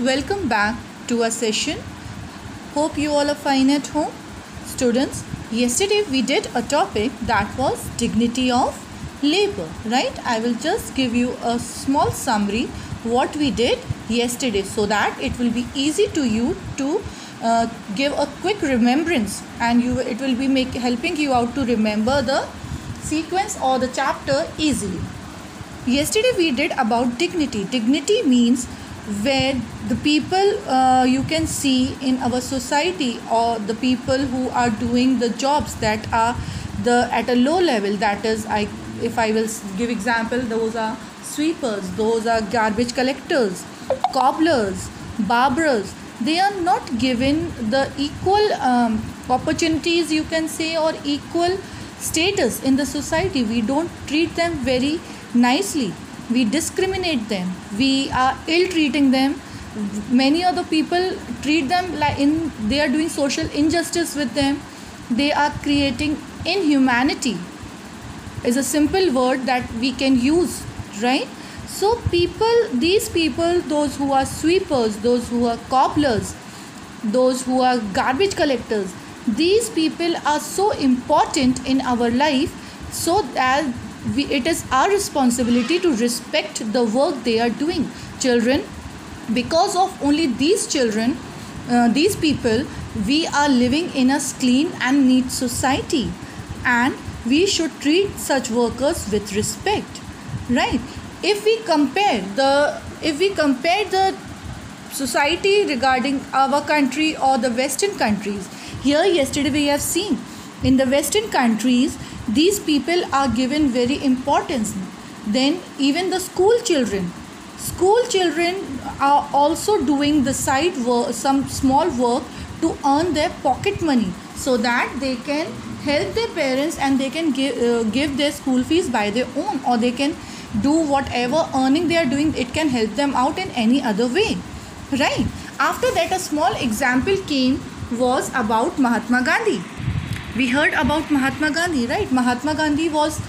welcome back to our session. Hope you all are fine at home. Students, yesterday we did a topic that was dignity of labor, right? I will just give you a small summary what we did yesterday so that it will be easy to you to give a quick remembrance, and it will be helping you out to remember the sequence or the chapter easily. Yesterday we did about dignity. Dignity means where the people you can see in our society, or the people who are doing the jobs that are at a low level, that is, if I will give example, those are sweepers, those are garbage collectors, cobblers, barbers. They are not given the equal opportunities, you can say, or equal status in the society. We don't treat them very nicely. We discriminate them. We are ill treating them. Many other people treat them like they are doing social injustice with them. They are creating inhumanity is a simple word that we can use, right? So these people, those who are sweepers, those who are cobblers, those who are garbage collectors, these people are so important in our life, so that it is our responsibility to respect the work they are doing. Children, because of only these children, these people, we are living in a clean and neat society, and we should treat such workers with respect, right? If we compare the society regarding our country or the Western countries, here yesterday we have seen in the Western countries these people are given very importance. Then even the school children are also doing the side work, some small work to earn their pocket money, so that they can help their parents and they can give their school fees by their own, or they can do whatever earning they are doing. It can help them out in any other way, right? After that, a small example was about Mahatma Gandhi. We heard about Mahatma Gandhi, right? Mahatma Gandhi had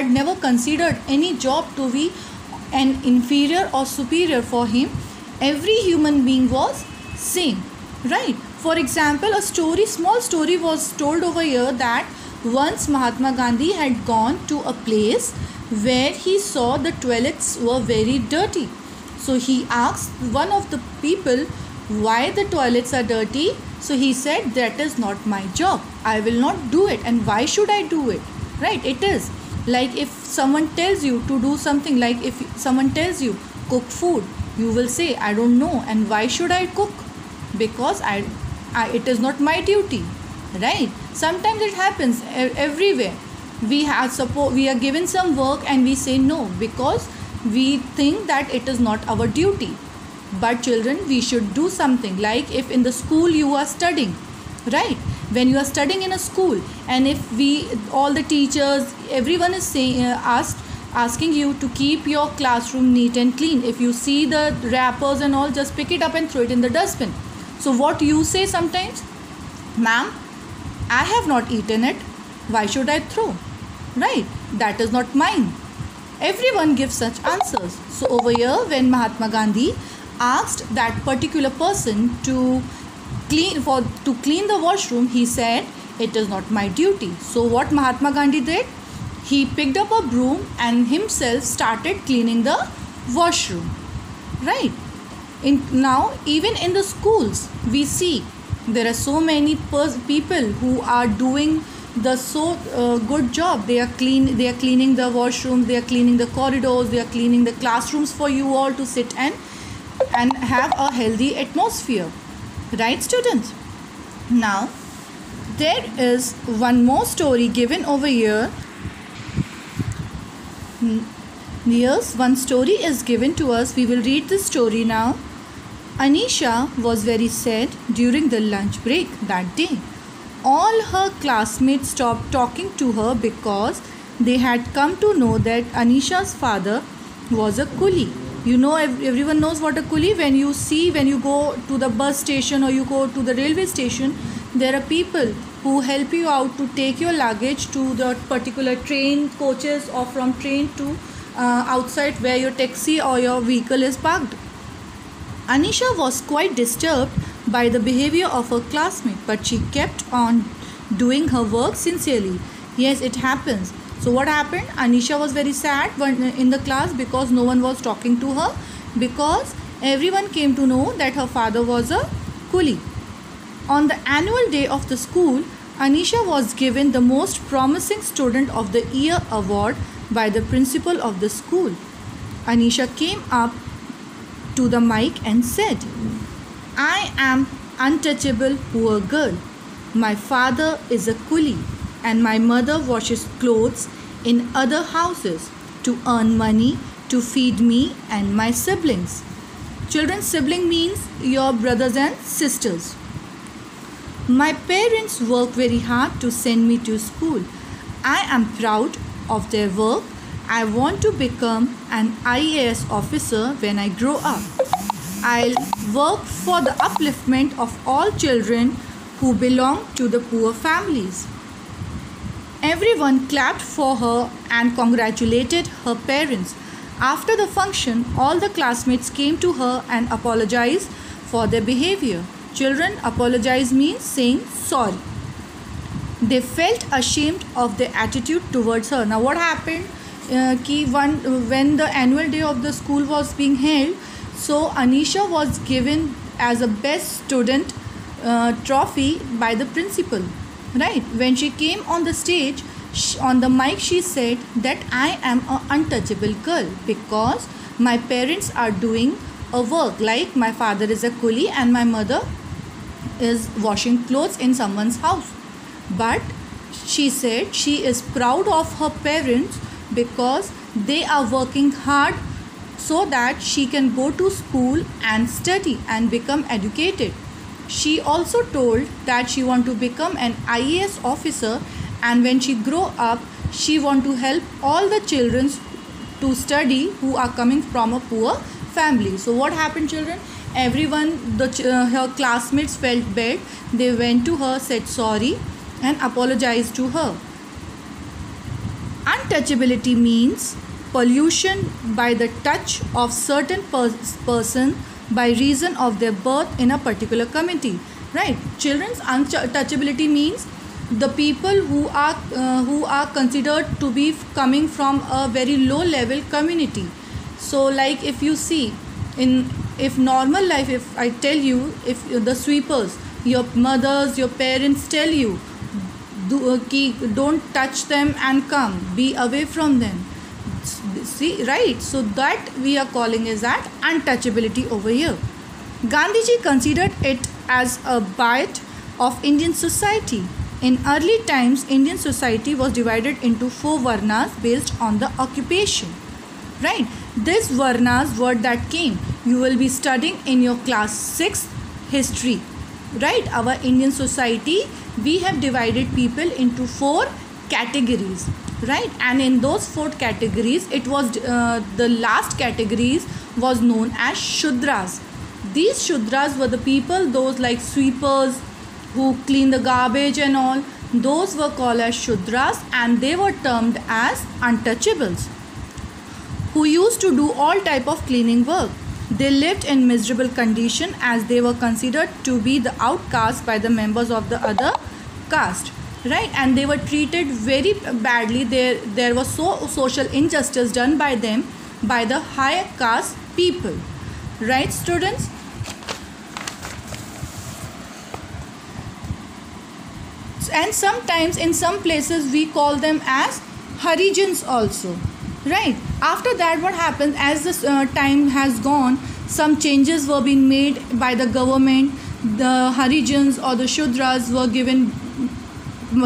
never considered any job to be an inferior or superior for him. Every human being was same, right? For example, small story was told over here that once Mahatma Gandhi had gone to a place where he saw the toilets were very dirty. So he asked one of the people why the toilets are dirty. So he said, that is not my job. I will not do it. And why should I do it? Right? It is like if someone tells you to do something, like if someone tells you cook food, you will say, I don't know. And why should I cook? Because it is not my duty, right? Sometimes it happens everywhere. We are given some work and we say no, because we think that it is not our duty. But children, we should do something. Like if in the school you are studying, right? When you are studying in a school, and if all the teachers, everyone is saying asking you to keep your classroom neat and clean. If you see the wrappers and all, just pick it up and throw it in the dustbin. So what you say sometimes? Ma'am, I have not eaten it. Why should I throw? Right? That is not mine. Everyone gives such answers. So over here, when Mahatma Gandhi asked that particular person to clean the washroom, he said, it is not my duty. So what Mahatma Gandhi did? He picked up a broom and himself started cleaning the washroom, right? Now even in the schools we see there are so many people who are doing the good job. They are cleaning the washroom, they are cleaning the corridors, they are cleaning the classrooms for you all to sit and have a healthy atmosphere, right, students? Now there is one more story given over here. Yes, one story is given to us. We will read this story now. Anisha was very sad during the lunch break that day. All her classmates stopped talking to her because they had come to know that Anisha's father was a coolie. You know, everyone knows what a coolie. When you go to the bus station or you go to the railway station, there are people who help you out to take your luggage to the particular train coaches, or from train to outside where your taxi or your vehicle is parked, Anisha was quite disturbed by the behavior of her classmate, but she kept on doing her work sincerely. Yes, it happens. So what happened? Anisha was very sad in the class because no one was talking to her, because everyone came to know that her father was a coolie. On the annual day of the school, Anisha was given the most promising student of the year award by the principal of the school. Anisha came up to the mic and said, "I am untouchable poor girl. My father is a coolie and my mother washes clothes in other houses to earn money to feed me and my siblings." Children, sibling means your brothers and sisters. "My parents work very hard to send me to school. I am proud of their work. I want to become an IAS officer when I grow up. I'll work for the upliftment of all children who belong to the poor families." Everyone clapped for her and congratulated her parents. After the function, all the classmates came to her and apologized for their behavior. Children, apologize means saying sorry. They felt ashamed of their attitude towards her. Now what happened? When the annual day of the school was being held, so Anisha was given as a best student trophy by the principal. Right? When she came on the stage, on the mic she said that I am an untouchable girl because my parents are doing a work, like my father is a coolie and my mother is washing clothes in someone's house. But she said she is proud of her parents because they are working hard so that she can go to school and study and become educated. She also told that she want to become an IAS officer, and when she grow up she want to help all the children to study who are coming from a poor family. So what happened, children? Everyone, her classmates felt bad. They went to her, said sorry and apologized to her. Untouchability means pollution by the touch of certain person by reason of their birth in a particular community. Right? Children's untouchability means the people who are considered to be coming from a very low level community. So like if you see if normal life, if I tell you, if the sweepers, your mothers, your parents tell you don't touch them and come, be away from them. See, right? So that we are calling is that untouchability over here. Gandhiji considered it as a bite of Indian society. In early times, Indian society was divided into 4 varnas based on the occupation. Right? This varnas word that came, you will be studying in your class 6 history. Right? Our Indian society, we have divided people into 4 categories. Right? And in those 4 categories, it was the last categories was known as Shudras. These Shudras were the people, those like sweepers who clean the garbage and all, those were called as Shudras, and they were termed as untouchables, who used to do all type of cleaning work. They lived in miserable condition as they were considered to be the outcast by the members of the other caste. Right? And they were treated very badly. There was social injustice done by them, by the higher caste people. Right, students? And sometimes in some places we call them as Harijans also. Right? After that, what happens, as the time has gone, some changes were being made by the government. The Harijans or the Shudras were given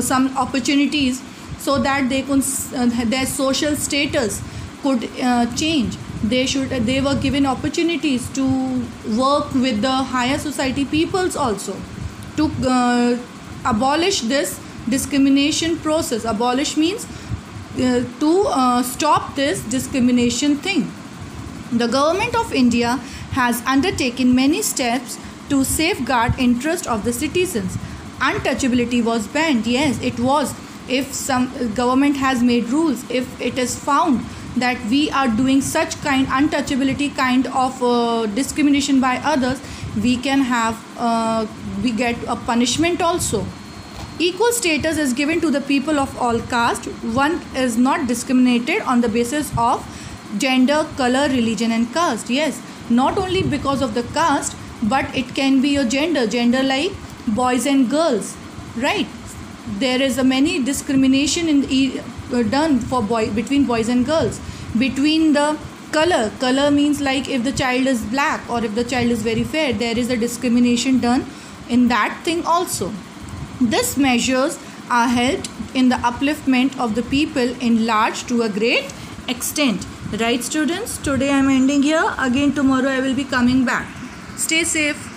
some opportunities so that they could their social status could change. They were given opportunities to work with the higher society peoples also, to abolish this discrimination process. Abolish means to stop this discrimination thing. The government of India has undertaken many steps to safeguard interest of the citizens. Untouchability was banned. Yes, it was. If some government has made rules, if it is found that we are doing such kind untouchability kind of discrimination by others, we can have we get a punishment also. Equal status is given to the people of all caste. One is not discriminated on the basis of gender, color, religion and caste. Yes, not only because of the caste, but it can be your gender like boys and girls, right? There is a many discrimination done for between boys and girls. Between the color means like if the child is black or if the child is very fair, there is a discrimination done in that thing also. These measures are helped in the upliftment of the people in large to a great extent. Right, students? Today I am ending here. Again tomorrow I will be coming back. Stay safe.